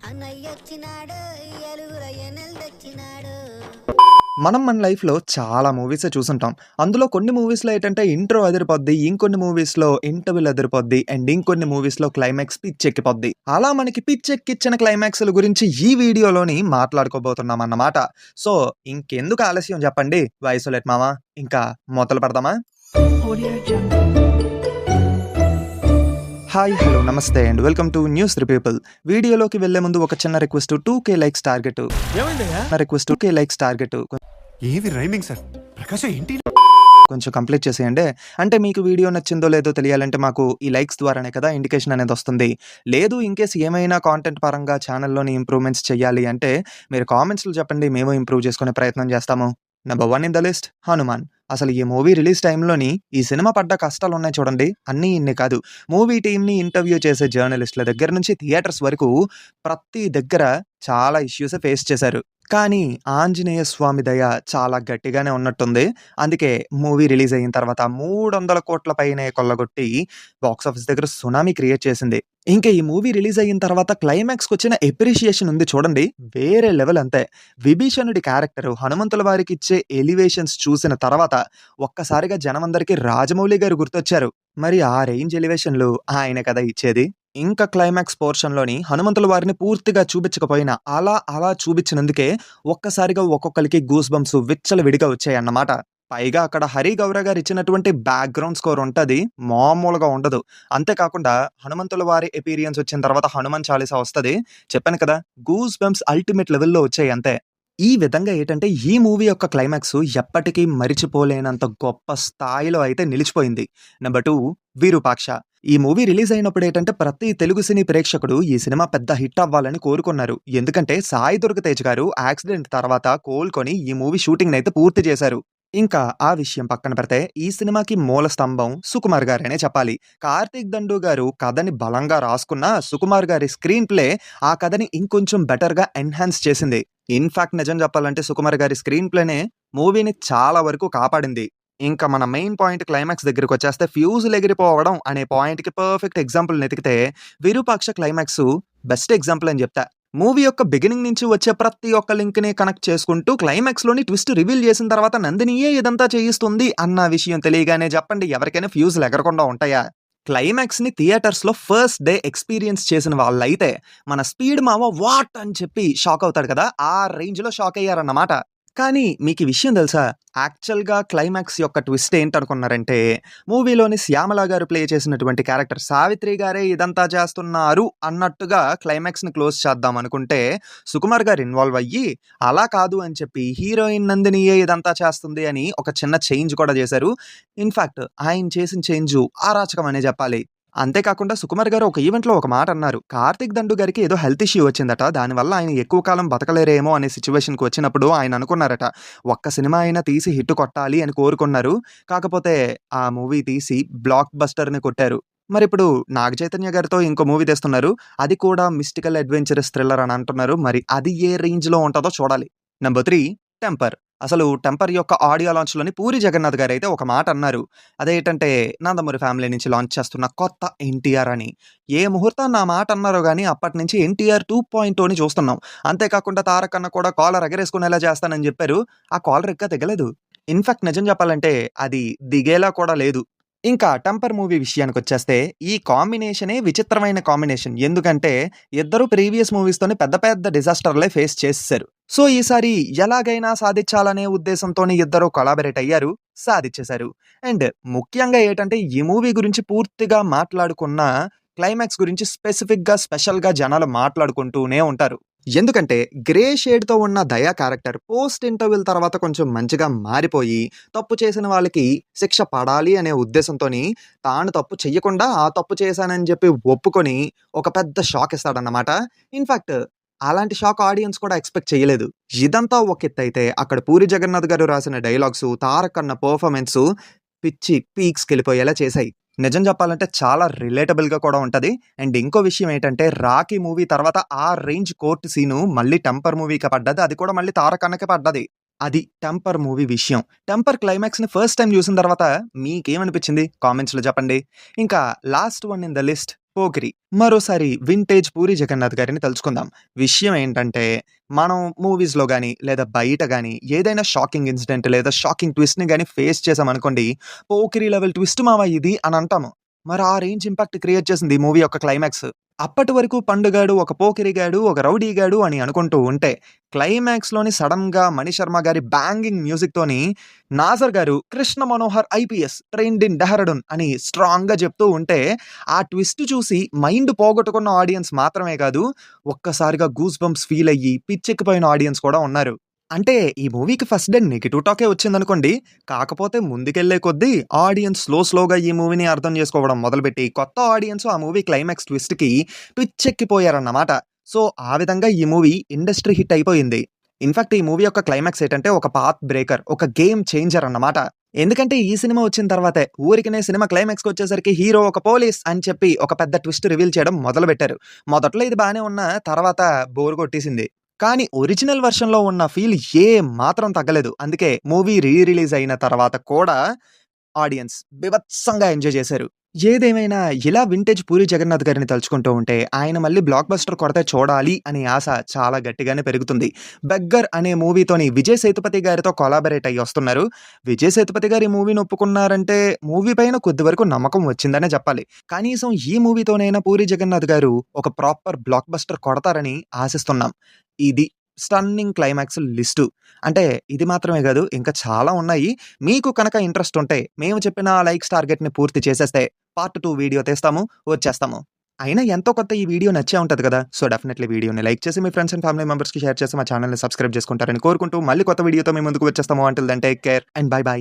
అన్నయ్యొచ్చినాడు ఎలుగుల ఎనెల్ తెచ్చినాడు. మనం మన లైఫ్‌లో చాలా మూవీసే చూసుంటాం. అందులో కొన్ని మూవీస్‌లో ఏంటంటే ఇంట్రో అదిరిపోద్ది. ఇంకొన్ని మూవీస్‌లో ఇంటర్వెల్ అదిరిపోద్ది. అండ్ ఇంకొన్ని మూవీస్‌లో క్లైమాక్స్ పిచ్చెక్కిపోద్ది. అలా మనకి పిచ్చెక్కిచ్చిన క్లైమాక్స్‌ల గురించి ఈ వీడియోలోని మాట్లాడుకోబోతున్నామన్నమాట. సో, ఇంకెందుకు ఆలస్యం చెప్పండి. వయసులేట్ మామ. ఇంకా మొదలు పెడదామా? Audio Jungle. హాయ్, హలో, నమస్తే and welcome to news three people. వీడియోలోకి వెళ్లే ముందు ఒక చిన్న రిక్వెస్ట్ 2K లైక్స్ టార్గెట్. ఏమైందయ్యా? Request 2K likes target. ఏవి రైమింగ్ సార్? ప్రకాశం ఏంటి? కొంచెం కంప్లీట్ చేసేయండి. అంటే మీకు వీడియో నచ్చిందో లేదో తెలియాలంటే మాకు ఈ లైక్స్ ద్వారానే కదా ఇండికేషన్ అనేది వస్తుంది. లేదు ఇన్‌కేస్ ఏమైనా కాంటెంట్ పరంగా ఛానెల్‌లోని ఇంప్రూవ్‌మెంట్స్ చేయాలి అంటే మీరు కామెంట్స్‌లో చెప్పండి. మేము ఇంప్రూవ్ చేసుకునే ప్రయత్నం చేస్తాము. Number 1 in the list 'Hanuman'. అసలు ఈ మూవీ రిలీజ్ టైంలోని ఈ సినిమా పడ్డ కష్టాలున్నాయి చూడండి. అన్నీ ఇన్ని కాదు. మూవీ టీమ్‌ని ఇంటర్వ్యూ చేసే జర్నలిస్ట్‌ల దగ్గర నుంచి థియేటర్స్ వరకు ప్రతి దగ్గర చాలా ఇష్యూసే ఫేస్ చేశారు. కానీ ఆంజనేయ స్వామి దయ చాలా గట్టిగానే ఉన్నట్టుంది. అందుకే మూవీ రిలీజ్ అయిన తర్వాత 300 కోట్ల పైనే కొల్లగొట్టి బాక్సాఫీస్ దగ్గర సునామీ క్రియేట్ చేసింది. ఇంకా ఈ మూవీ రిలీజ్ అయిన తర్వాత క్లైమాక్స్‌కొచ్చిన అప్రిషియేషన్ ఉంది చూడండి. వేరే లెవెల్ అంతే. విభీషణుడి క్యారెక్టర్ హనుమంతుల వారికిచ్చే ఎలివేషన్స్ చూసిన తర్వాత ఒక్కసారిగా జనమందరికీ రాజమౌళి గారు గుర్తొచ్చారు. మరి ఆ రేంజ్ ఎలివేషన్‌లు ఆయనే కదా ఇచ్చేది. ఇంకా క్లైమాక్స్ పోర్షన్‌లోని హనుమంతుల వారిని పూర్తిగా చూపించకపోయినా అలా చూపించినందుకే ఒక్కసారిగా ఒక్కొక్కళ్ళకి గూస్ బంప్స్ విచ్చలవిడిగా వచ్చాయన్నమాట. పైగా అక్కడ హరి గౌర గారు ఇచ్చినటువంటి బ్యాక్‌గ్రౌండ్ స్కోర్ ఉంటది. మామూలుగా ఉండదు. అంతేకాకుండా హనుమంతుల వారి అపియరెన్స్ వచ్చిన తర్వాత హనుమాన్ చాలీసా వస్తది. చెప్పాను కదా, గూస్ బంప్స్ అల్టిమేట్ లెవెల్‌లో వచ్చాయి అంతే. ఈ విధంగా ఏంటంటే ఈ మూవీ యొక్క క్లైమాక్స్ ఎప్పటికీ మరిచిపోలేనంత గొప్ప స్థాయిలో అయితే నిలిచిపోయింది. నంబర్ 2 విరూపాక్ష. ఈ మూవీ రిలీజ్ అయినప్పుడు ఏంటంటే ప్రతి తెలుగు సినీ ప్రేక్షకుడు ఈ సినిమా పెద్ద హిట్ అవ్వాలని కోరుకున్నారు. ఎందుకంటే సాయి దుర్గ తేజ్ గారు యాక్సిడెంట్ తర్వాత కోలుకొని ఈ మూవీ షూటింగ్‌నైతే పూర్తి చేశారు. ఇంకా ఆ విషయం పక్కన పెడితే ఈ సినిమాకి మూల స్తంభం సుకుమార్ గారనే చెప్పాలి. కార్తీక్ దండు గారు కథని బలంగా రాసుకున్న సుకుమార్ గారి స్క్రీన్ ప్లే ఆ కథని ఇంకొంచెం బెటర్‌గా ఎన్హాన్స్ చేసింది. ఇన్‌ఫాక్ట్ నిజం చెప్పాలంటే సుకుమార్ గారి స్క్రీన్ ప్లేనే మూవీని చాలా వరకు కాపాడింది. ఇంకా మన మెయిన్ పాయింట్ క్లైమాక్స్ దగ్గరికొచ్చేస్తే ఫ్యూజులు ఎగిరిపోవడం అనే పాయింట్‌కి పర్ఫెక్ట్ ఎగ్జాంపుల్ వెతికితే విరూపాక్ష క్లైమాక్స్ బెస్ట్ ఎగ్జాంపుల్ అని చెప్తా. మూవీ యొక్క బిగినింగ్ నుంచి వచ్చే ప్రతి ఒక్క లింక్‌ని కనెక్ట్ చేసుకుంటూ క్లైమాక్స్‌లోని ట్విస్ట్ రివీల్ చేసిన తర్వాత నందినియే ఇదంతా చేయిస్తుంది అన్న విషయం తెలియగానే చెప్పండి ఎవరికైనా ఫ్యూజులు ఎగరకుండా ఉంటాయా? క్లైమాక్స్‌ని థియేటర్స్‌లో ఫస్ట్ డే ఎక్స్‌పీరియన్స్ చేసిన వాళ్ళైతే మన స్పీడ్ మామ వాట్ అని చెప్పి షాక్ అవుతాడు కదా! ఆ రేంజ్‌లో షాక్ అయ్యారన్నమాట. కానీ మీకీ విషయం తెలుసా? యాక్చువల్‌గా క్లైమాక్స్ యొక్క ట్విస్ట్ ఏంటనుకున్నారంటే, మూవీలోని శ్యామల గారు ప్లే చేసినటువంటి క్యారెక్టర్ సావిత్రి గారే ఇదంతా చేస్తున్నారు అన్నట్టుగా క్లైమాక్స్‌ని క్లోజ్ చేద్దాం అనుకుంటే, సుకుమార్ గారు ఇన్వాల్వ్ అయ్యి, అలా కాదు అని చెప్పి హీరోయిన్ నందినియే ఇదంతా చేస్తుంది అని ఒక చిన్న చేంజ్ కూడా చేశారు. ఇన్‌ఫాక్ట్ ఆయన చేసిన చేంజు అరాచకం అనే చెప్పాలి. అంతేకాకుండా సుకుమార్ గారు ఒక ఈవెంట్‌లో ఒక మాట అన్నారు. కార్తీక్ దండు గారికి ఏదో హెల్త్ ఇష్యూ వచ్చిందట. దానివల్ల ఆయన ఎక్కువ కాలం బతకలేరేమో అనే సిట్యుయేషన్‌కి వచ్చినప్పుడు ఆయన అనుకున్నారట. ఒక్క సినిమా అయినా తీసి హిట్ కొట్టాలి అని కోరుకున్నారు. కాకపోతే ఆ మూవీ తీసి బ్లాక్ బస్టర్‌ని కొట్టారు. మరిప్పుడు నాగ చైతన్య గారితో ఇంకో మూవీ తీస్తున్నారు. అది కూడా మిస్టికల్ అడ్వెంచరస్ థ్రిల్లర్ అని అంటున్నారు. మరి అది ఏ రేంజ్‌లో ఉంటదో చూడాలి. Number 3 temper. అసలు 'టెంపర్' యొక్క ఆడియో లాంచ్‌లోని పూరి జగన్నాథ్ గారైతే ఒక మాట అన్నారు. అదేంటంటే 'నందమూరి ఫ్యామిలీ' నుంచి లాంచ్ చేస్తున్న కొత్త ఎన్టీఆర్ అని. ఏ ముహూర్తాన ఆ మాట అన్నారో గాని అప్పటినుంచి ఎన్టీఆర్ 2.0ని చూస్తున్నాం. అంతేకాకుండా తారక్ అన్న కూడా కాలర్ ఎగరేసుకునేలా చేస్తానని చెప్పారు. ఆ కాలర్ ఇంకా దిగలేదు. ఇన్‌ఫాక్ట్ నిజం చెప్పాలంటే అది దిగేలా కూడా లేదు. ఇంకా 'టెంపర్' మూవీ విషయానికొచ్చేస్తే ఈ కాంబినేషనే విచిత్రమైన కాంబినేషన్. ఎందుకంటే ఇద్దరు ప్రీవియస్ మూవీస్‌తోని పెద్ద పెద్ద డిజాస్టర్‌లే ఫేస్ చేసేసారు. సో ఈసారి ఎలాగైనా సాధించాలనే ఉద్దేశంతోని ఇద్దరు కొలాబరేట్ అయ్యారు. సాధిచ్చేశారు. అండ్ ముఖ్యంగా ఏంటంటే ఈ మూవీ గురించి పూర్తిగా మాట్లాడుకున్న క్లైమాక్స్ గురించి స్పెసిఫిక్‌గా, స్పెషల్‌గా జనాలు మాట్లాడుకుంటూనే ఉంటారు. ఎందుకంటే గ్రే షేడ్‌తో ఉన్న దయా క్యారెక్టర్ పోస్ట్ ఇంటర్వెల్ తర్వాత కొంచెం మంచిగా మారిపోయి, తప్పు చేసిన వాళ్ళకి శిక్ష పడాలి అనే ఉద్దేశంతోని తాను తప్పు చెయ్యకుండా ఆ తప్పు చేశానని చెప్పి ఒప్పుకొని ఒక పెద్ద షాక్ ఇస్తాడన్నమాట. ఇన్‌ఫాక్ట్ అలాంటి షాక్ ఆడియన్స్ కూడా ఎక్స్‌పెక్ట్ చేయలేదు. ఇదంతా ఒక ఎత్తైతే అక్కడ పూరి జగన్నాథ్ గారు రాసిన డైలాగ్సు, తారక్ అన్న పెర్ఫార్మెన్సు పిచ్చి పీక్స్‌కెళ్ళిపోయేలా చేశాయి. నిజం చెప్పాలంటే చాలా రిలేటబుల్‌గా కూడా ఉంటది. అండ్ ఇంకో విషయం ఏంటంటే 'రాఖీ' మూవీ తర్వాత ఆ రేంజ్ కోర్ట్ సీను మళ్ళీ 'టెంపర్' మూవీకే పడ్డది. అది కూడా మళ్ళీ తారక్ అన్నకే పడ్డది. అది 'టెంపర్' మూవీ విషయం. 'టెంపర్' క్లైమాక్స్‌ని ఫస్ట్ టైమ్ చూసిన తర్వాత మీకేమనిపించింది? కామెంట్స్‌లో చెప్పండి. ఇంకా last one in the list Pokiri. మరోసారి వింటేజ్ పూరి జగన్నాథ్ గారిని తలుచుకుందాం. విషయం ఏంటంటే, మనం మూవీస్‌లో గాని, లేదా బయట గాని ఏదైనా షాకింగ్ ఇన్సిడెంట్ లేదా షాకింగ్ ట్విస్ట్‌ని గాని ఫేస్ చేశామనుకోండి, పోకిరి లెవెల్ ట్విస్ట్ మామ ఇది అని అంటాము. మరి ఆ రేంజ్ ఇంపాక్ట్ క్రియేట్ చేసింది ఈ మూవీ యొక్క క్లైమాక్స్. అప్పటి వరకు పండుగాడు, ఒక పోకిరిగాడు, ఒక రౌడీగాడు అని అనుకుంటూ ఉంటే, క్లైమాక్స్‌లోని సడెన్‌గా మణిశర్మ గారి బ్యాంగింగ్ మ్యూజిక్‌తోని నాజర్ గారు 'Krishna Manohar IPS trained in Dehradun' అని స్ట్రాంగ్‌గా చెప్తూ ఉంటే, ఆ ట్విస్ట్ చూసి మైండ్ పోగొట్టుకున్న ఆడియన్స్ మాత్రమే కాదు, ఒక్కసారిగా గూస్ బంప్స్ ఫీల్ అయ్యి పిచ్చెక్కిపోయిన ఆడియన్స్ కూడా ఉన్నారు. అంటే ఈ మూవీకి ఫస్ట్ డే నెగెటివ్ టాకే వచ్చిందనుకోండి. కాకపోతే ముందుకెళ్ళే కొద్దీ ఆడియన్స్ స్లోగా ఈ మూవీని అర్థం చేసుకోవడం మొదలుపెట్టి, కొత్త ఆడియన్స్ ఆ మూవీ క్లైమాక్స్ ట్విస్ట్‌కి పిచ్చెక్కిపోయారన్నమాట. సో, ఆ విధంగా ఈ మూవీ ఇండస్ట్రీ హిట్ అయిపోయింది. ఇన్‌ఫాక్ట్ ఈ మూవీ యొక్క క్లైమాక్స్ ఏంటంటే ఒక పాత్ బ్రేకర్, ఒక గేమ్ చేంజర్ అన్నమాట. ఎందుకంటే ఈ సినిమా వచ్చిన తర్వాతే ఊరికనే సినిమా క్లైమాక్స్‌కొచ్చేసరికి హీరో ఒక పోలీస్ అని చెప్పి ఒక పెద్ద ట్విస్ట్ రివీల్ చేయడం మొదలుపెట్టారు. మొదట్లో ఇది బానే ఉన్నా తర్వాత బోర్ కొట్టేసింది. కానీ ఒరిజినల్ వెర్షన్‌లో ఉన్న ఫీల్ మాత్రం తగ్గలేదు. అందుకే మూవీ రిలీజ్ అయిన తర్వాత కూడా ఆడియన్స్ బీభత్సంగా ఎంజాయ్ చేశారు. ఏదేమైనా ఇలా వింటేజ్ పూరి జగన్నాథ్ గారిని తలుచుకుంటూ ఉంటే, ఆయన మళ్ళీ బ్లాక్ బస్టర్ కొడితే చూడాలి అనే ఆశ చాలా గట్టిగానే పెరుగుతుంది. 'బెగ్గర్' అనే మూవీతోని విజయ్ సేతుపతి గారితో కొలాబరేట్ అయ్యి వస్తున్నారు. విజయ్ సేతుపతి గారు ఈ మూవీని ఒప్పుకున్నారంటే, మూవీ పైన కొద్ది వరకు నమ్మకం వచ్చిందనే చెప్పాలి. కనీసం ఈ మూవీతోనైనా పూరి జగన్నాథ్ గారు ఒక ప్రాపర్ బ్లాక్ బస్టర్ కొడతారని ఆశిస్తున్నాం. ఇది స్టన్నింగ్ క్లైమాక్స్ లిస్టు. అంటే ఇది మాత్రమే కాదు, ఇంకా చాలా ఉన్నాయి. మీకు కనుక ఇంట్రెస్ట్ ఉంటే, మేము చెప్పిన లైక్స్ టార్గెట్‌ని పూర్తి చేసేస్తే పార్ట్ 2 వీడియో తీస్తాము, వచ్చేస్తాము. అయినా ఎంతో కొంత ఈ వీడియో నచ్చే ఉంటది కదా! సో, డెఫినెట్‌లీ వీడియోని లైక్ చేసి మీ ఫ్రెండ్స్ అండ్ ఫ్యామిలీ మెంబర్స్‌కి షేర్ చేసి మా ఛానెల్‌ని సబ్స్క్రైబ్ చేసుకుంటారని కోరుకుంటూ, మళ్ళీ కొత్త వీడియోతో మీ ముందుకు వచ్చేస్తాము. Until then take care and bye by.